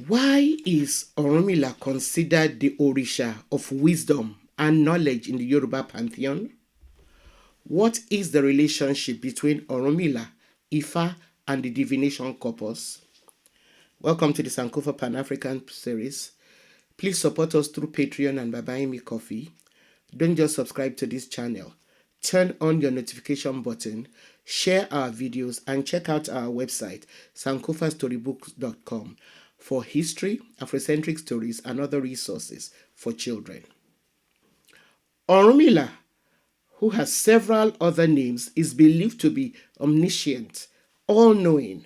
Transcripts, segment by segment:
Why is Orunmila considered the Orisha of wisdom and knowledge in the Yoruba Pantheon? What is the relationship between Orunmila, Ifa, and the divination corpus? Welcome to the Sankofa Pan-African series. Please support us through Patreon and by buying me coffee. Don't just subscribe to this channel. Turn on your notification button, share our videos, and check out our website, sankofastorybooks.com, for history, Afrocentric stories, and other resources for children. Orunmila, who has several other names, is believed to be omniscient, all-knowing.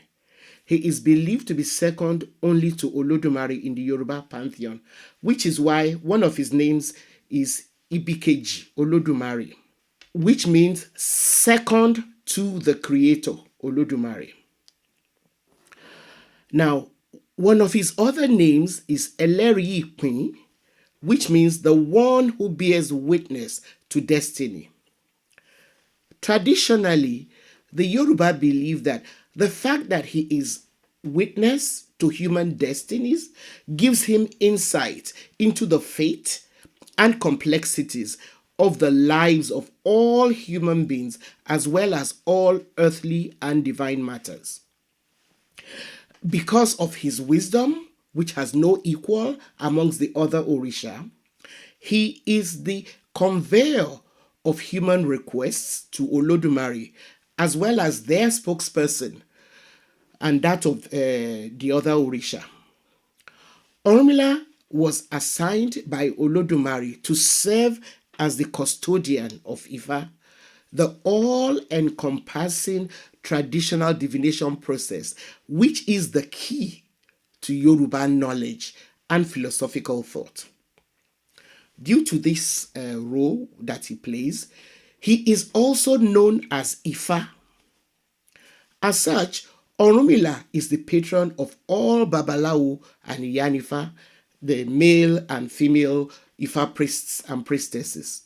He is believed to be second only to Olodumare in the Yoruba Pantheon, which is why one of his names is Ibikeji Olodumare, which means second to the creator, Olodumare. Now, one of his other names is Eleriyipin, which means the one who bears witness to destiny. Traditionally, the Yoruba believe that the fact that he is witness to human destinies gives him insight into the fate and complexities of the lives of all human beings, as well as all earthly and divine matters. Because of his wisdom, which has no equal amongst the other Orisha, he is the conveyor of human requests to Olodumare, as well as their spokesperson and that of the other Orisha. Orunmila was assigned by Olodumare to serve as the custodian of Ifa, the all-encompassing traditional divination process, which is the key to Yoruba knowledge and philosophical thought. Due to this role that he plays, he is also known as Ifa. As such, Orunmila is the patron of all Babalawo and Iyanifa, the male and female Ifa priests and priestesses.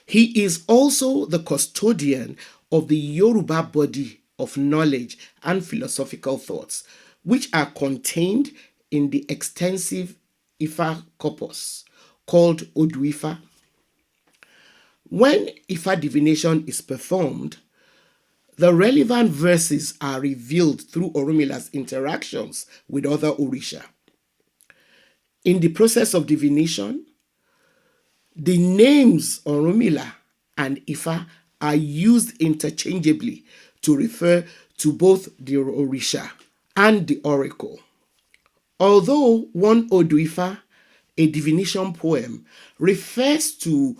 He is also the custodian of the Yoruba body of knowledge and philosophical thoughts, which are contained in the extensive Ifa corpus called Oduifa. When Ifa divination is performed, the relevant verses are revealed through Orunmila's interactions with other Orisha. In the process of divination, the names Orunmila and Ifa are used interchangeably to refer to both the Orisha and the oracle. Although one Oduifa, a divination poem, refers to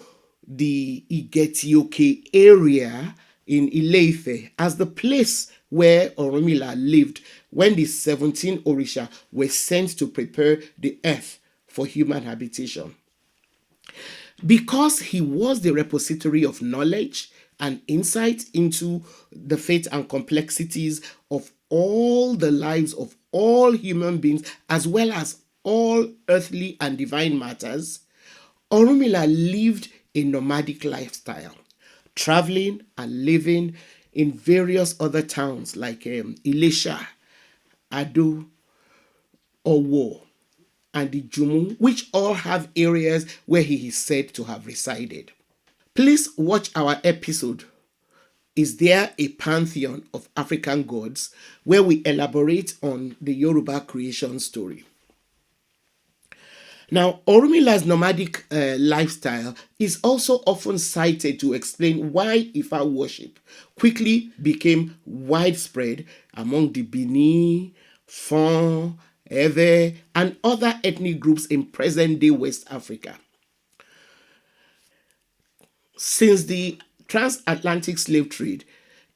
the Igetioke area in Ile-Ife as the place where Orunmila lived when the 17 Orisha were sent to prepare the earth for human habitation. Because he was the repository of knowledge and insight into the fate and complexities of all the lives of all human beings, as well as all earthly and divine matters, Orunmila lived a nomadic lifestyle, traveling and living in various other towns like Ilesha, Ado, Owo, and the Jumu, which all have areas where he is said to have resided. Please watch our episode, Is There a Pantheon of African Gods?, where we elaborate on the Yoruba creation story. Now, Orunmila's nomadic lifestyle is also often cited to explain why Ifa worship quickly became widespread among the Bini, Fon, Ewe, and other ethnic groups in present-day West Africa. Since the transatlantic slave trade,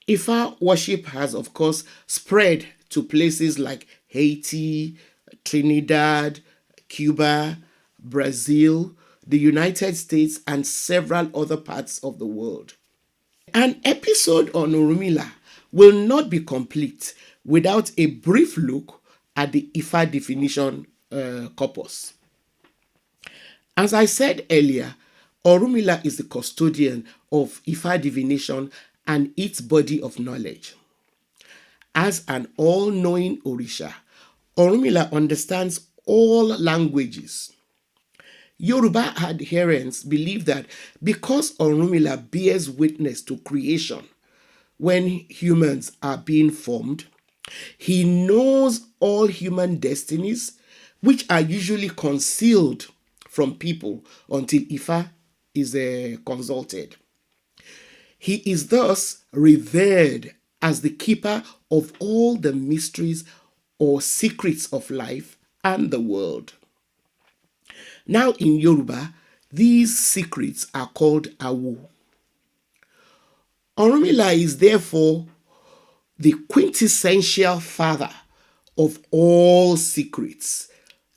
Ifa worship has, of course, spread to places like Haiti, Trinidad, Cuba, Brazil, the United States, and several other parts of the world. An episode on Orunmila will not be complete without a brief look at the Ifa definition corpus. As I said earlier, Orunmila is the custodian of Ifa divination and its body of knowledge. As an all-knowing Orisha, Orunmila understands all languages. Yoruba adherents believe that because Orunmila bears witness to creation when humans are being formed, he knows all human destinies, which are usually concealed from people until Ifa is consulted. He is thus revered as the keeper of all the mysteries or secrets of life and the world. Now in Yoruba, these secrets are called Awo. Orunmila is therefore the quintessential father of all secrets,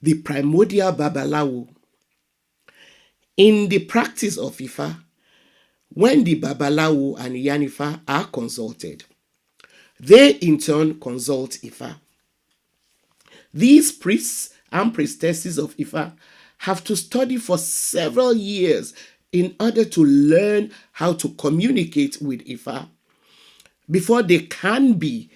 the primordial Babalawo. In the practice of Ifa, when the Babalawo and Yanifa are consulted, they in turn consult Ifa. These priests and priestesses of Ifa have to study for several years in order to learn how to communicate with Ifa before they can be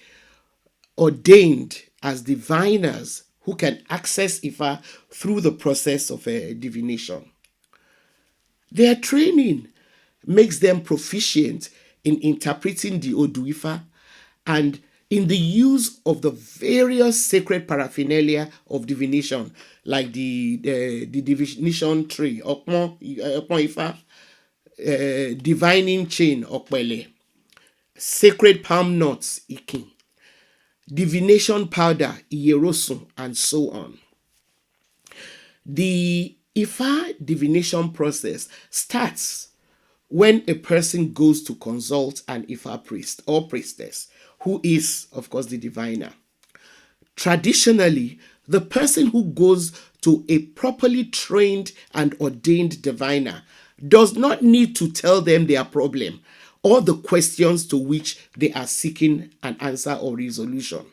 ordained as diviners who can access Ifa through the process of divination. Their training makes them proficient in interpreting the Odu Ifa and in the use of the various sacred paraphernalia of divination, like the divination tree, Okpon Ifa, divining chain, Okpele, sacred palm nuts, Ikin, divination powder, Iyerosun, and so on. The Ifa divination process starts when a person goes to consult an Ifa priest or priestess, who is, of course, the diviner. Traditionally, the person who goes to a properly trained and ordained diviner does not need to tell them their problem or the questions to which they are seeking an answer or resolution.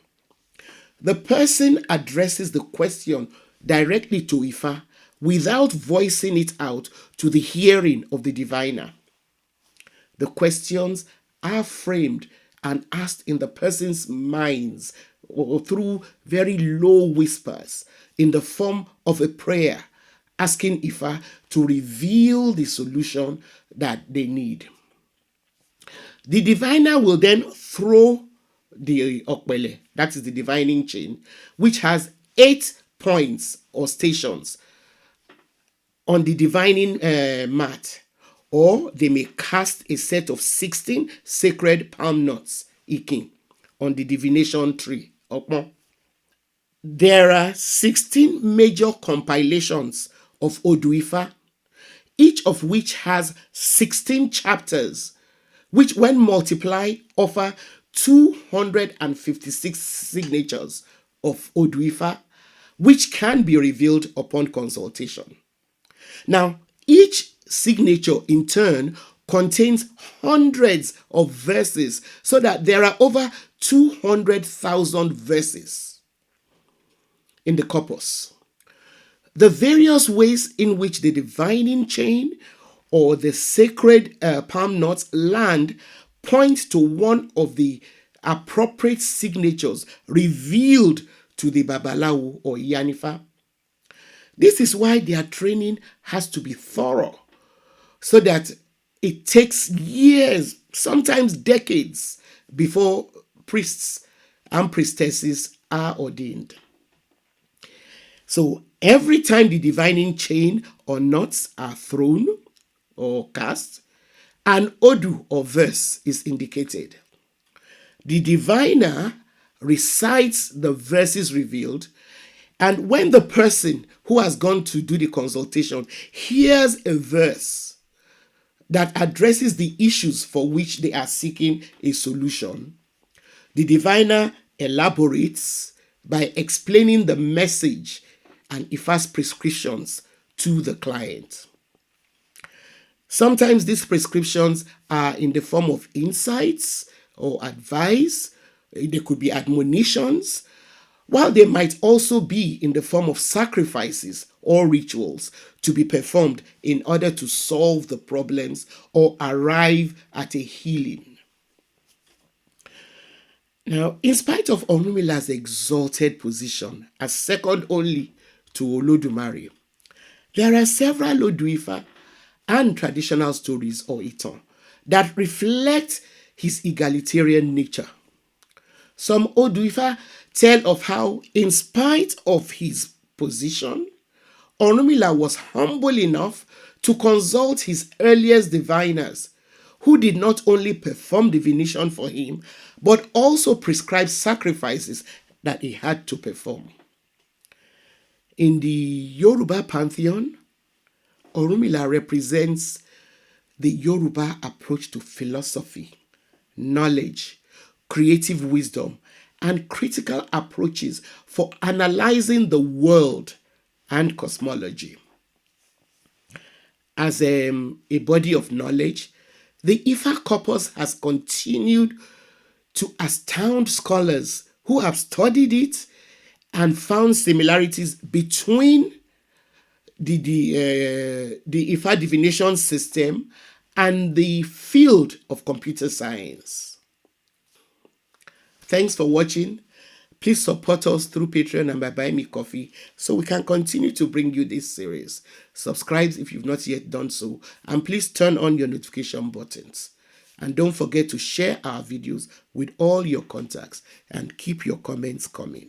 The person addresses the question directly to Ifa without voicing it out to the hearing of the diviner. The questions are framed and asked in the person's minds or through very low whispers in the form of a prayer, asking Ifa to reveal the solution that they need. The diviner will then throw the okpele, that is the divining chain, which has 8 points or stations on the divining mat, or they may cast a set of 16 sacred palm nuts, Ikin, on the divination tree, Okpon. There are 16 major compilations of Odu Ifa, each of which has 16 chapters, which when multiplied offer 256 signatures of Odu Ifa, which can be revealed upon consultation. Now, each signature in turn contains hundreds of verses, so that there are over 200,000 verses in the corpus. The various ways in which the divining chain or the sacred palm nuts land point to one of the appropriate signatures revealed to the Babalawo or Yanifa. This is why their training has to be thorough, so that it takes years, sometimes decades, before priests and priestesses are ordained. So every time the divining chain or nuts are thrown or cast, an Odu or verse is indicated. The diviner recites the verses revealed, and when the person who has gone to do the consultation hears a verse that addresses the issues for which they are seeking a solution, the diviner elaborates by explaining the message and Ifa's prescriptions to the client. Sometimes these prescriptions are in the form of insights or advice. They could be admonitions, while they might also be in the form of sacrifices or rituals to be performed in order to solve the problems or arrive at a healing. Now, in spite of Orumila's exalted position as second only to Olodumare, there are several Oduifa and traditional stories or itan that reflect his egalitarian nature. Some Oduifa tell of how, in spite of his position, Orunmila was humble enough to consult his earliest diviners, who did not only perform divination for him, but also prescribe sacrifices that he had to perform. In the Yoruba Pantheon, Orunmila represents the Yoruba approach to philosophy, knowledge, creative wisdom, and critical approaches for analyzing the world and cosmology. As a body of knowledge, the Ifa corpus has continued to astound scholars who have studied it and found similarities between the Ifa divination system and the field of computer science. Thanks for watching. Please support us through Patreon and by buying me coffee so we can continue to bring you this series. Subscribe if you've not yet done so, and please turn on your notification buttons. And don't forget to share our videos with all your contacts and keep your comments coming.